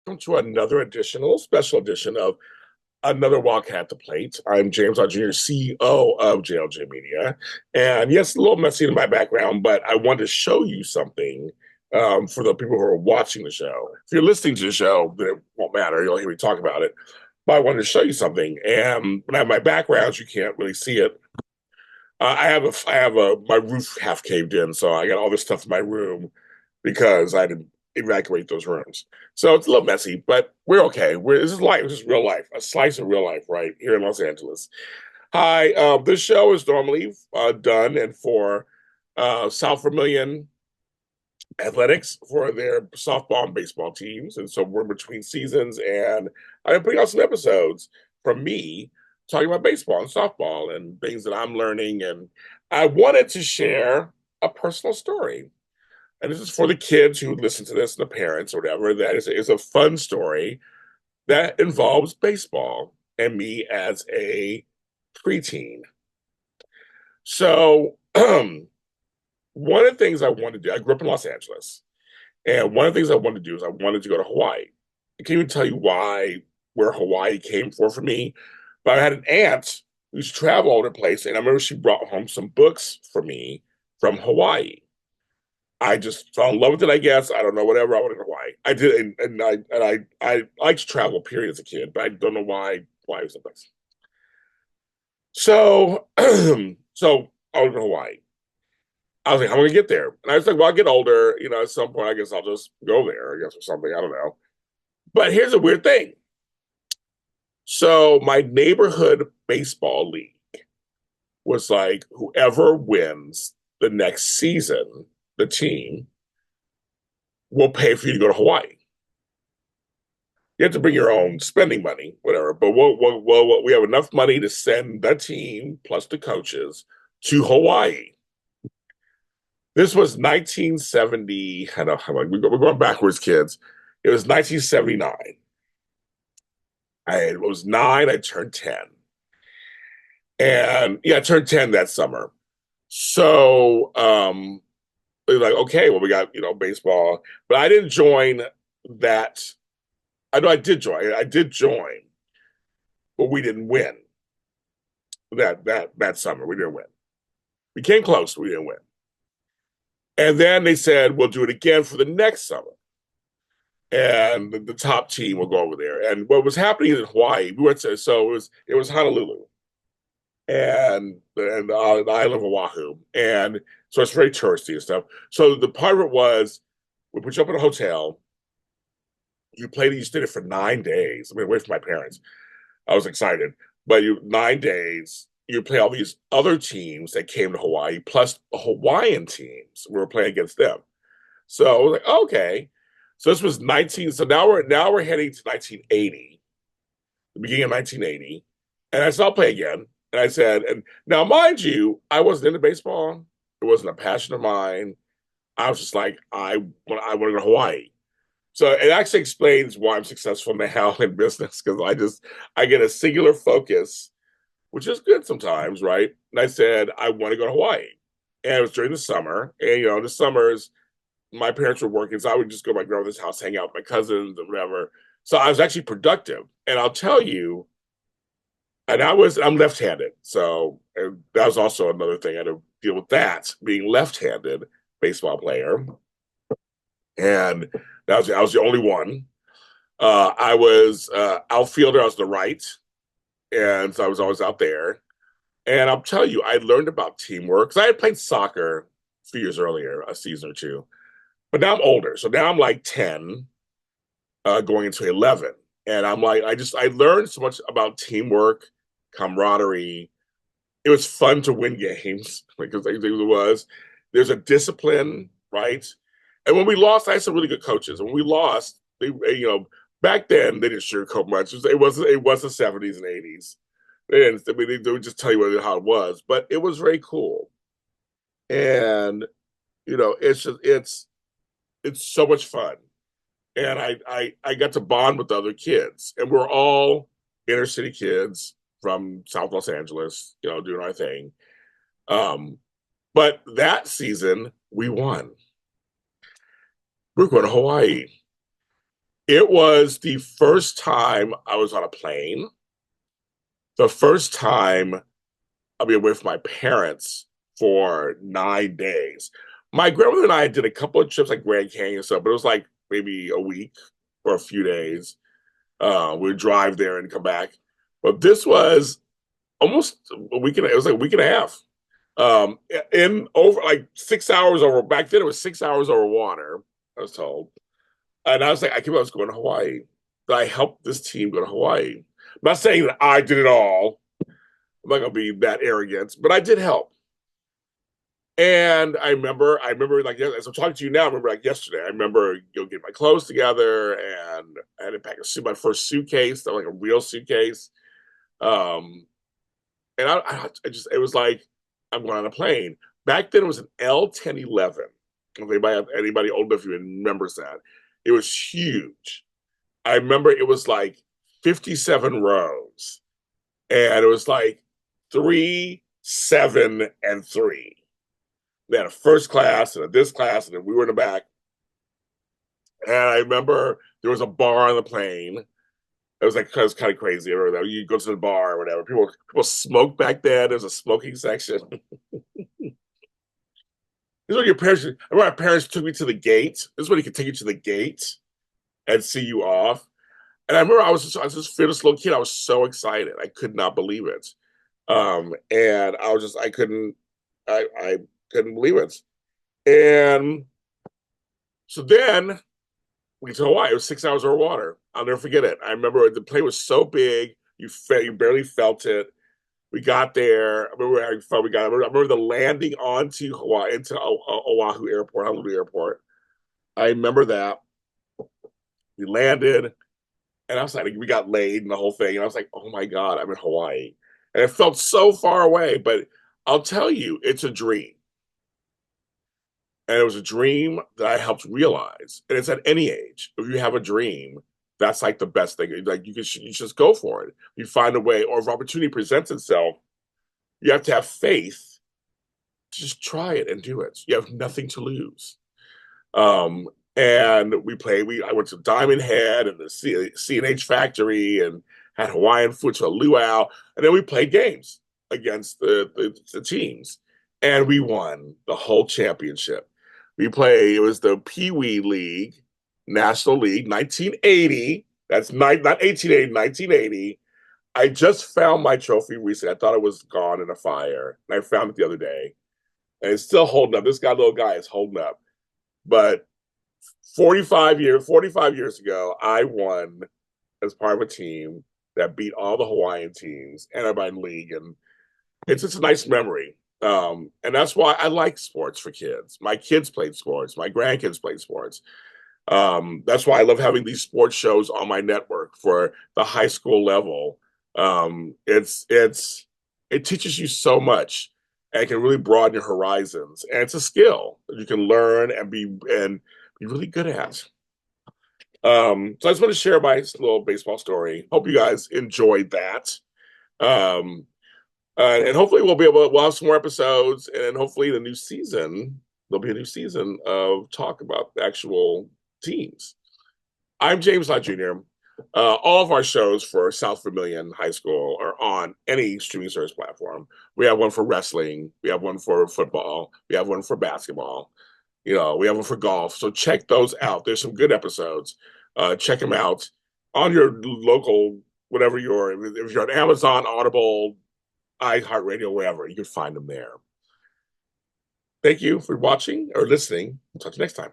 welcome to another edition, a little special edition of another Wildcat at the Plate. I'm James Lott Jr., CEO of JLJ Media. And yes, a little messy in my background, but I wanted to show you something for the people who are watching the show. If you're listening to the show, then it won't matter. You'll hear me talk about it. But I wanted to show you something. And when I have my backgrounds, you can't really see it. My roof half caved in, so I got all this stuff in my room because I didn't evacuate those rooms. So it's a little messy, but we're okay. This is life. This is real life. A slice of real life right here in Los Angeles. Hi, this show is normally done and for South Vermilion Athletics for their softball and baseball teams. And so we're between seasons, and I'm putting out some episodes from me talking about baseball and softball and things that I'm learning. And I wanted to share a personal story, and this is for the kids who listen to this and the parents or whatever, that is a fun story that involves baseball and me as a preteen. So, one of the things I wanted to do, I grew up in Los Angeles, and one of the things I wanted to do is I wanted to go to Hawaii. I can't even tell you where Hawaii came for me, but I had an aunt who used to travel all over the place, and I remember she brought home some books for me from Hawaii. I just fell in love with it, I guess. I don't know, whatever. I wanted to go to Hawaii. I did, and I liked to travel, period, as a kid, but I don't know why Hawaii was the place. So, so I went to Hawaii. I was like, how am I gonna get there? And I was like, well, I'll get older, at some point, I guess I'll just go there, I guess, or something. I don't know. But here's a weird thing. So my neighborhood baseball league was like, whoever wins the next season, the team will pay for you to go to Hawaii. You have to bring your own spending money, whatever. But we have enough money to send the team plus the coaches to Hawaii. This was 1970. I know we're going backwards, kids. It was 1979. I was 9. I turned 10, and yeah, I turned 10 that summer. So we were like, okay, well, we got baseball, but I didn't join that. I know I did join. I did join, but we didn't win that summer. We didn't win. We came close, but we didn't win. And then they said we'll do it again for the next summer, and the top team will go over there. And what was happening in Hawaii, we went to so it was Honolulu and the island of Oahu, and so it's very touristy and stuff. So the part of it was we put you up in a hotel. You stayed there for 9 days. I mean, away from my parents. I was excited, but 9 days. You play all these other teams that came to Hawaii, plus Hawaiian teams. We were playing against them. So I was like, okay. So this was 19. So now we're heading to 1980, the beginning of 1980, and I said I'll play again. And I said, and now mind you, I wasn't into baseball. It wasn't a passion of mine. I was just like, I want to go to Hawaii. So it actually explains why I'm successful now in business, because I get a singular focus, which is good sometimes, right? And I said I want to go to Hawaii, and it was during the summer, and the summers my parents were working, so I would just go to my grandmother's house, hang out with my cousins and whatever. So I was actually productive, and I'll tell you, and I'm left-handed, so that was also another thing I had to deal with, that being left-handed baseball player, and I was the only one. I was outfielder. I was the right, and so I was always out there. And I'll tell you, I learned about teamwork because I had played soccer a few years earlier, a season or two. But now I'm older, so now I'm like 10, going into 11, and I'm like, I learned so much about teamwork, camaraderie. It was fun to win games because it was. There's a discipline, right? And when we lost, I had some really good coaches. When we lost, back then they didn't sugarcoat much. It was the 70s and 80s. They would just tell you how it was, but it was very cool. And it's so much fun. And I got to bond with other kids, and we're all inner city kids from South Los Angeles, doing our thing. But that season we won. We're going to Hawaii. It was the first time I was on a plane, the first time I'll be away with my parents for 9 days. My grandmother and I did a couple of trips like Grand Canyon and stuff, but it was like maybe a week or a few days. We'd drive there and come back. But this was almost a week and it was like a week and a half. In over like 6 hours over back then it was 6 hours over water, I was told. And I was like, I was going to Hawaii. But I helped this team go to Hawaii. I'm not saying that I did it all. I'm not gonna be that arrogant, but I did help. And I remember like as I'm talking to you now, I remember like yesterday. I remember getting my clothes together, and I had to pack my first suitcase, like a real suitcase. Um, and I just it was like I'm going on a plane. Back then, it was an L-1011. If anybody old enough even remembers that, it was huge. I remember it was like 57 rows, and it was like 3, 7, and 3. They had a first class and a this class, and then we were in the back. And I remember there was a bar on the plane. It was like, it was kind of crazy. You go to the bar or whatever. People smoked back then. There's a smoking section. This is when your parents. I remember my parents took me to the gate. This is when he could take you to the gate and see you off. And I remember I was this fearless little kid. I was so excited. I could not believe it. And I was just I couldn't believe it. And so then we get to Hawaii. It was 6 hours over water. I'll never forget it. I remember the plane was so big, you barely felt it. We got there. I remember how felt we got. I remember the landing onto Hawaii, into Oahu Airport, Honolulu Airport. I remember that we landed, and I was like, we got laid and the whole thing. And I was like, oh my God, I'm in Hawaii, and it felt so far away. But I'll tell you, it's a dream. And it was a dream that I helped realize. And it's at any age. If you have a dream, that's like the best thing. Like you just go for it. You find a way, or if opportunity presents itself, you have to have faith. Just try it and do it. You have nothing to lose. Um, and I went to Diamond Head and the C&H Factory and had Hawaiian food to a luau. And then we played games against the teams. And we won the whole championship. It was the Pee Wee League, National League, 1980. That's not 1880, 1980. I just found my trophy recently. I thought it was gone in a fire. And I found it the other day. And it's still holding up. This little guy is holding up. But 45 years ago, I won as part of a team that beat all the Hawaiian teams and everybody in the league. And it's just a nice memory. And that's why I like sports for kids. My kids played sports. My grandkids played sports. That's why I love having these sports shows on my network for the high school level. It teaches you so much and it can really broaden your horizons. And it's a skill that you can learn and be really good at. So I just want to share my little baseball story. Hope you guys enjoyed that. Um, and hopefully we'll have some more episodes, and hopefully there'll be a new season of talk about the actual teams. I'm James Lott Jr. All of our shows for South Vermilion High School are on any streaming service platform. We have one for wrestling, we have one for football, we have one for basketball, we have one for golf. So check those out. There's some good episodes. Check them out on your local, if you're on Amazon, Audible, iHeartRadio, wherever, you can find them there. Thank you for watching or listening. Talk to you next time.